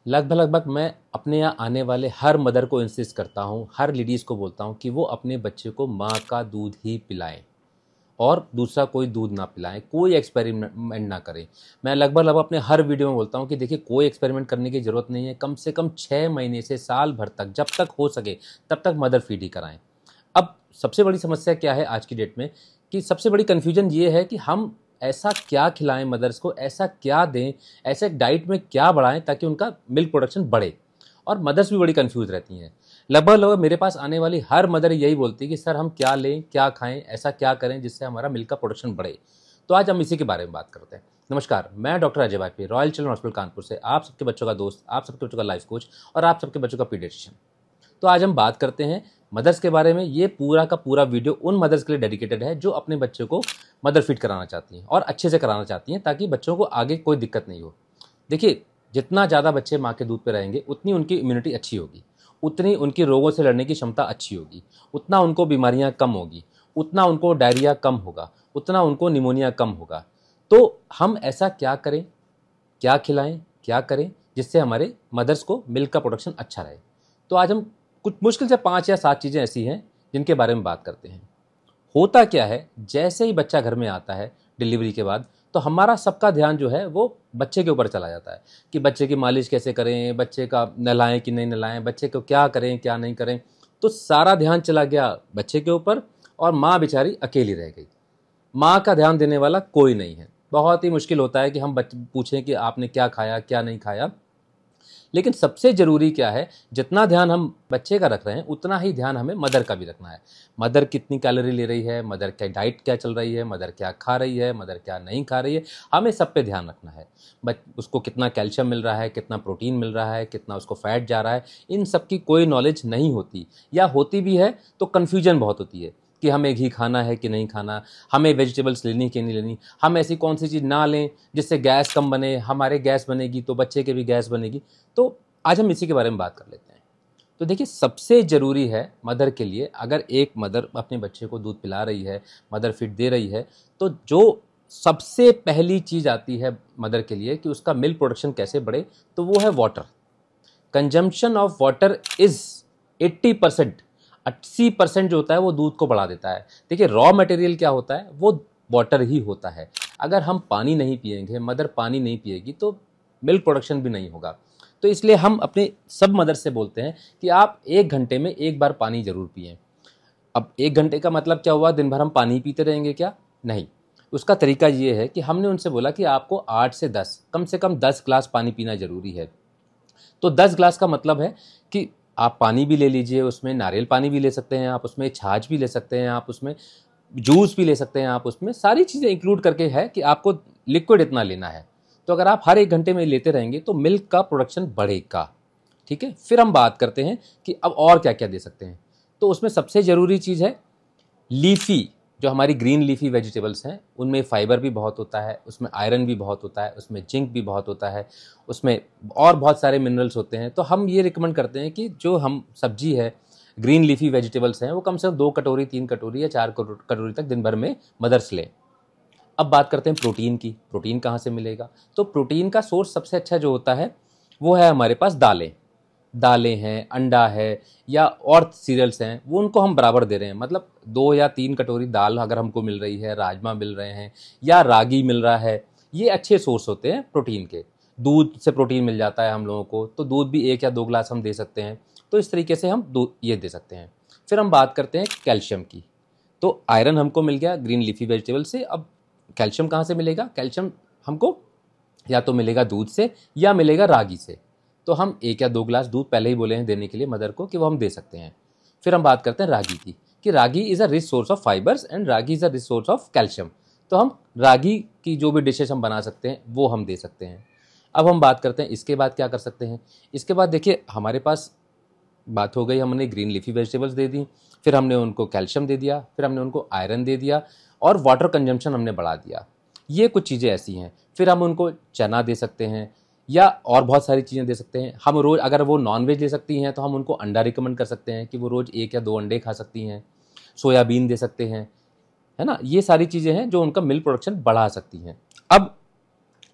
लगभग लगभग मैं अपने यहाँ आने वाले हर मदर को इंसिस्ट करता हूँ, हर लेडीज़ को बोलता हूँ कि वो अपने बच्चे को माँ का दूध ही पिलाएं और दूसरा कोई दूध ना पिलाएं, कोई एक्सपेरिमेंट ना करें। मैं लगभग लगभग अपने हर वीडियो में बोलता हूँ कि देखिए कोई एक्सपेरिमेंट करने की ज़रूरत नहीं है। कम से कम 6 महीने से साल भर तक, जब तक हो सके तब तक मदर फीड ही कराएं। अब सबसे बड़ी समस्या क्या है आज की डेट में, कि सबसे बड़ी कन्फ्यूजन ये है कि हम ऐसा क्या खिलाएं मदर्स को, ऐसा क्या दें, ऐसे डाइट में क्या बढ़ाएं ताकि उनका मिल्क प्रोडक्शन बढ़े। और मदर्स भी बड़ी कंफ्यूज रहती हैं। लगभग लगभग मेरे पास आने वाली हर मदर यही बोलती है कि सर हम क्या लें, क्या खाएं, ऐसा क्या करें जिससे हमारा मिल्क का प्रोडक्शन बढ़े। तो आज हम इसी के बारे में बात करते हैं। नमस्कार, मैं doctor Ajay Vajpayee, royal children hospital Kanpur से आप सबके बच्चों का दोस्त, आप सबके बच्चों का लाइफ कोच और आप सबके बच्चों का पीडियाट्रिशियन। तो आज हम बात करते हैं मदर्स के बारे में। ये पूरा का पूरा वीडियो उन मदर्स के लिए डेडिकेटेड है जो अपने बच्चे को मदर फीड कराना चाहती हैं और अच्छे से कराना चाहती हैं ताकि बच्चों को आगे कोई दिक्कत नहीं हो। देखिए, जितना ज़्यादा बच्चे माँ के दूध पे रहेंगे उतनी उनकी इम्यूनिटी अच्छी होगी, उतनी उनकी रोगों से लड़ने की क्षमता अच्छी होगी, उतना उनको बीमारियाँ कम होगी, उतना उनको डायरिया कम होगा, उतना उनको निमोनिया कम होगा। तो हम ऐसा क्या करें, क्या खिलाएं, क्या करें जिससे हमारे मदर्स को मिल्क का प्रोडक्शन अच्छा रहे। तो आज हम कुछ मुश्किल से 5 या 7 चीज़ें ऐसी हैं जिनके बारे में बात करते हैं। होता क्या है, जैसे ही बच्चा घर में आता है डिलीवरी के बाद, तो हमारा सबका ध्यान जो है वो बच्चे के ऊपर चला जाता है कि बच्चे की मालिश कैसे करें, बच्चे का नहलाएं कि नहीं नहलाएं, बच्चे को क्या करें क्या नहीं करें। तो सारा ध्यान चला गया बच्चे के ऊपर और माँ बेचारी अकेली रह गई। माँ का ध्यान देने वाला कोई नहीं है। बहुत ही मुश्किल होता है कि हम पूछें कि आपने क्या खाया क्या नहीं खाया। लेकिन सबसे ज़रूरी क्या है, जितना ध्यान हम बच्चे का रख रहे हैं उतना ही ध्यान हमें मदर का भी रखना है। मदर कितनी कैलोरी ले रही है, मदर क्या डाइट क्या चल रही है, मदर क्या खा रही है, मदर क्या नहीं खा रही है, हमें सब पे ध्यान रखना है। उसको कितना कैल्शियम मिल रहा है, कितना प्रोटीन मिल रहा है, कितना उसको फैट जा रहा है, इन सब की कोई नॉलेज नहीं होती, या होती भी है तो कन्फ्यूजन बहुत होती है कि हमें घी खाना है कि नहीं खाना, हमें वेजिटेबल्स लेनी कि नहीं लेनी, हम ऐसी कौन सी चीज़ ना लें जिससे गैस कम बने, हमारे गैस बनेगी तो बच्चे के भी गैस बनेगी। तो आज हम इसी के बारे में बात कर लेते हैं। तो देखिए, सबसे ज़रूरी है मदर के लिए, अगर एक मदर अपने बच्चे को दूध पिला रही है, मदर फीड दे रही है, तो जो सबसे पहली चीज़ आती है मदर के लिए कि उसका मिल्क प्रोडक्शन कैसे बढ़े, तो वो है water. Consumption of water is 80%, 80% जो होता है वो दूध को बढ़ा देता है। देखिए, रॉ मटेरियल क्या होता है, वो वाटर ही होता है। अगर हम पानी नहीं पिएंगे, मदर पानी नहीं पिएगी, तो मिल्क प्रोडक्शन भी नहीं होगा। तो इसलिए हम अपने सब मदर से बोलते हैं कि आप 1 घंटे में एक बार पानी ज़रूर पिएं। अब 1 घंटे का मतलब क्या हुआ, दिन भर हम पानी पीते रहेंगे क्या? नहीं। उसका तरीका ये है कि हमने उनसे बोला कि आपको 8 से 10, कम से कम 10 ग्लास पानी पीना ज़रूरी है। तो 10 ग्लास का मतलब है कि आप पानी भी ले लीजिए, उसमें नारियल पानी भी ले सकते हैं, आप उसमें छाछ भी ले सकते हैं, आप उसमें जूस भी ले सकते हैं, आप उसमें सारी चीज़ें इंक्लूड करके है कि आपको लिक्विड इतना लेना है। तो अगर आप हर 1 घंटे में लेते रहेंगे तो मिल्क का प्रोडक्शन बढ़ेगा। ठीक है, फिर हम बात करते हैं कि अब और क्या क्या दे सकते हैं। तो उसमें सबसे ज़रूरी चीज़ है लीफ़ी, जो हमारी ग्रीन लीफी वेजिटेबल्स हैं, उनमें फाइबर भी बहुत होता है, उसमें आयरन भी बहुत होता है, उसमें जिंक भी बहुत होता है, उसमें और बहुत सारे मिनरल्स होते हैं। तो हम ये रिकमेंड करते हैं कि जो हम सब्जी है, ग्रीन लीफी वेजिटेबल्स हैं, वो कम से कम 2 कटोरी, 3 कटोरी या 4 कटोरी तक दिन भर में मदर्स लें। अब बात करते हैं प्रोटीन की। प्रोटीन कहाँ से मिलेगा? तो प्रोटीन का सोर्स सबसे अच्छा जो होता है वो है हमारे पास दालें। दालें हैं, अंडा है, या और सीरियल्स हैं, वो उनको हम बराबर दे रहे हैं। मतलब 2 या 3 कटोरी दाल अगर हमको मिल रही है, राजमा मिल रहे हैं या रागी मिल रहा है, ये अच्छे सोर्स होते हैं प्रोटीन के। दूध से प्रोटीन मिल जाता है हम लोगों को, तो दूध भी 1 या 2 ग्लास हम दे सकते हैं। तो इस तरीके से हम दूध ये दे सकते हैं। फिर हम बात करते हैं कैल्शियम की। तो आयरन हमको मिल गया ग्रीन लीफी वेजिटेबल से। अब कैल्शियम कहाँ से मिलेगा? कैल्शियम हमको या तो मिलेगा दूध से या मिलेगा रागी से। तो हम 1 या 2 ग्लास दूध पहले ही बोले हैं देने के लिए मदर को कि वो हम दे सकते हैं। फिर हम बात करते हैं रागी की, कि ragi is a rich source of fibres and ragi is a rich source of calcium. तो हम रागी की जो भी डिशेज हम बना सकते हैं वो हम दे सकते हैं। अब हम बात करते हैं इसके बाद क्या कर सकते हैं। इसके बाद देखिए, हमारे पास बात हो गई, हमने ग्रीन लीफी वेजिटेबल्स दे दी, फिर हमने उनको कैल्शियम दे दिया, फिर हमने उनको आयरन दे दिया और वाटर कंजम्पशन हमने बढ़ा दिया। ये कुछ चीज़ें ऐसी हैं। फिर हम उनको चना दे सकते हैं या और बहुत सारी चीज़ें दे सकते हैं। हम रोज़, अगर वो नॉनवेज ले सकती हैं तो हम उनको अंडा रिकमेंड कर सकते हैं कि वो रोज़ 1 या 2 अंडे खा सकती हैं। सोयाबीन दे सकते हैं, है ना। ये सारी चीज़ें हैं जो उनका मिल्क प्रोडक्शन बढ़ा सकती हैं। अब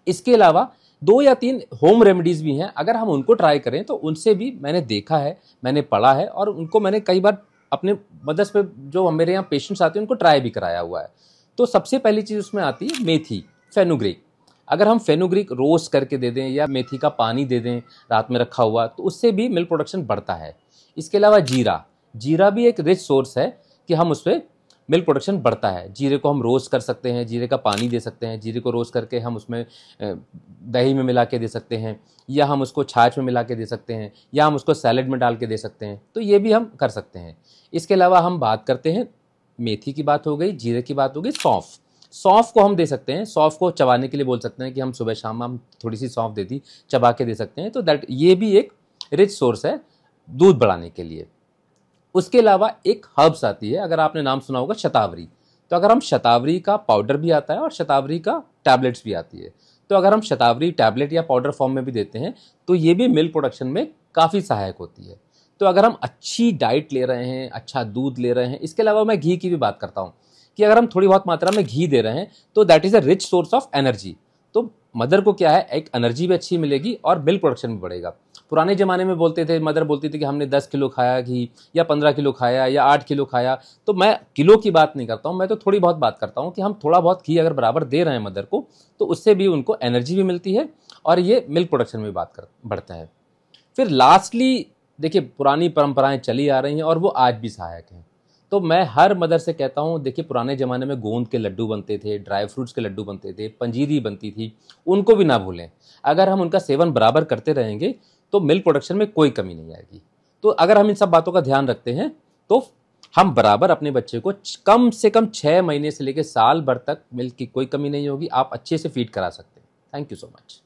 इसके अलावा 2 या 3 होम रेमेडीज़ भी हैं, अगर हम उनको ट्राई करें तो उनसे भी मैंने देखा है, मैंने पढ़ा है और उनको मैंने कई बार अपने मदर्स पे जो मेरे यहाँ पेशेंट्स आते हैं उनको ट्राई भी कराया हुआ है। तो सबसे पहली चीज़ उसमें आती है मेथी, फेनुग्रीक। अगर हम फेनुग्रीक रोस्ट करके दे दें या मेथी का पानी दे दें रात में रखा हुआ, तो उससे भी मिल्क प्रोडक्शन बढ़ता है। इसके अलावा जीरा, जीरा भी एक रिच सोर्स है कि हम उससे मिल्क प्रोडक्शन बढ़ता है। जीरे को हम रोस्ट कर सकते हैं, जीरे का पानी दे सकते हैं, जीरे को रोस्ट करके हम उसमें दही में मिला के दे सकते हैं, या हम उसको छाछ में मिला के दे सकते हैं, या हम उसको सैलेड में डाल के दे सकते हैं। तो ये भी हम कर सकते हैं। इसके अलावा हम बात करते हैं, मेथी की बात हो गई, जीरे की बात हो गई, सौंफ। सौंफ को हम दे सकते हैं, सौंफ को चबाने के लिए बोल सकते हैं कि हम सुबह शाम हम थोड़ी सी सौंफ दे दी, चबा के दे सकते हैं। तो दैट ये भी एक रिच सोर्स है दूध बढ़ाने के लिए। उसके अलावा एक हर्ब्स आती है, अगर आपने नाम सुना होगा शतावरी। तो अगर हम शतावरी का पाउडर भी आता है और शतावरी का टैबलेट्स भी आती है। तो अगर हम शतावरी टैबलेट या पाउडर फॉर्म में भी देते हैं तो ये भी मिल्क प्रोडक्शन में काफ़ी सहायक होती है। तो अगर हम अच्छी डाइट ले रहे हैं, अच्छा दूध ले रहे हैं, इसके अलावा मैं घी की भी बात करता हूँ कि अगर हम थोड़ी बहुत मात्रा में घी दे रहे हैं तो that is a rich source of energy. तो मदर को क्या है, एक एनर्जी भी अच्छी मिलेगी और मिल्क प्रोडक्शन भी बढ़ेगा। पुराने ज़माने में बोलते थे, मदर बोलती थी कि हमने 10 किलो खाया घी, या 15 किलो खाया, या 8 किलो खाया। तो मैं किलो की बात नहीं करता हूँ, मैं तो थोड़ी बहुत बात करता हूँ कि हम थोड़ा बहुत घी अगर बराबर दे रहे हैं मदर को, तो उससे भी उनको एनर्जी भी मिलती है और ये मिल्क प्रोडक्शन में बढ़ता है। फिर लास्टली देखिए, पुरानी परंपराएं चली आ रही हैं और वो आज भी सहायक हैं। तो मैं हर मदर से कहता हूँ, देखिए पुराने ज़माने में गोंद के लड्डू बनते थे, ड्राई फ्रूट्स के लड्डू बनते थे, पंजीरी बनती थी, उनको भी ना भूलें। अगर हम उनका सेवन बराबर करते रहेंगे तो मिल्क प्रोडक्शन में कोई कमी नहीं आएगी। तो अगर हम इन सब बातों का ध्यान रखते हैं तो हम बराबर अपने बच्चे को कम से कम 6 महीने से लेकर साल भर तक मिल्क की कोई कमी नहीं होगी। आप अच्छे से फीड करा सकते हैं। Thank you so much.